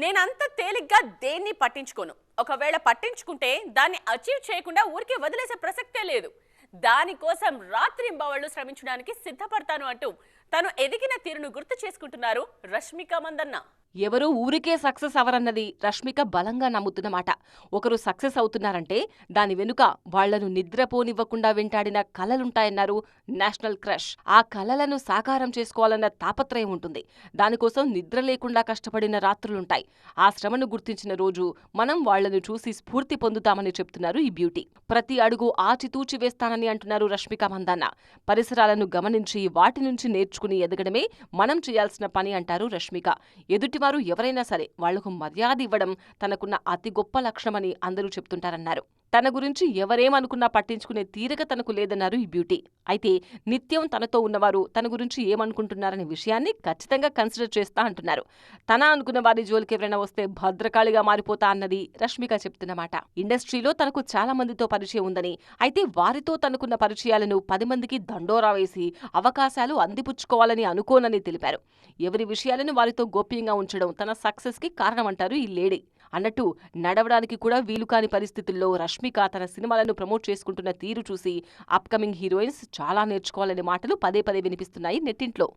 నేనంత తేలిగ్గా దేన్ని పట్టించుకోను. ఒకవేళ పట్టించుకుంటే దాన్ని అచీవ్ చేయకుండా ఊరికే వదిలేసే ప్రసక్తే లేదు. దానికోసం రాత్రింబవళ్లు శ్రమించడానికి సిద్ధపడతాను అంటూ తను ఎదిగిన తీరును గుర్తు చేసుకుంటున్నారు రష్మిక మందన్న. ఎవరూ ఊరికే సక్సెస్ అవరన్నది రష్మిక బలంగా నమ్ముతున్నమాట. ఒకరు సక్సెస్ అవుతున్నారంటే దాని వెనుక వాళ్లను నిద్రపోనివ్వకుండా వెంటాడిన కలలుంటాయన్నారు నేషనల్ క్రష్. ఆ కలలను సాకారం చేసుకోవాలన్న తాపత్రయం ఉంటుంది. దానికోసం నిద్ర లేకుండా కష్టపడిన రాత్రులుంటాయి. ఆ శ్రమను గుర్తించిన రోజు మనం వాళ్లను చూసి స్ఫూర్తి పొందుతామని చెప్తున్నారు ఈ బ్యూటీ. ప్రతి అడుగు ఆచితూచి వేస్తానని అంటున్నారు రష్మిక మందన్న. పరిసరాలను గమనించి వాటి నుంచి నేర్చుకుని ఎదగడమే మనం చేయాల్సిన పని అంటారు రష్మిక. ఎదుటివారు ఎవరైనా సరే వాళ్లకు మర్యాద ఇవ్వడం తనకున్న అతి గొప్ప లక్షణమని అందరూ చెప్తుంటారన్నారు. తన గురించి ఎవరేమనుకున్నా పట్టించుకునే తీరిక తనకు లేదన్నారు ఈ బ్యూటీ. అయితే నిత్యం తనతో ఉన్నవారు తన గురించి ఏమనుకుంటున్నారనే విషయాన్ని ఖచ్చితంగా కన్సిడర్ చేస్తా అంటున్నారు. తన అనుకున్న వారి జోలికి ఎవరైనా వస్తే భద్రకాళిగా మారిపోతా అన్నది రష్మిక చెప్తున్నమాట. ఇండస్ట్రీలో తనకు చాలా మందితో పరిచయం ఉందని, అయితే వారితో తనకున్న పరిచయాలను 10 మందికి దండోరా వేసి అవకాశాలు అందిపుచ్చుకోవాలని అనుకోనని తెలిపారు. ఎవరి విషయాలను వారితో గోప్యంగా ఉంచడం తన సక్సెస్ కి కారణమంటారు ఈ లేడీ. అన్నట్టు నడవడానికి కూడా వీలుకాని పరిస్థితుల్లో రష్మిక తన సినిమాలను ప్రమోట్ చేసుకుంటున్న తీరు చూసి అప్కమింగ్ హీరోయిన్స్ చాలా నేర్చుకోవాలనే మాటలు పదే పదే వినిపిస్తున్నాయి నెట్టింట్లో.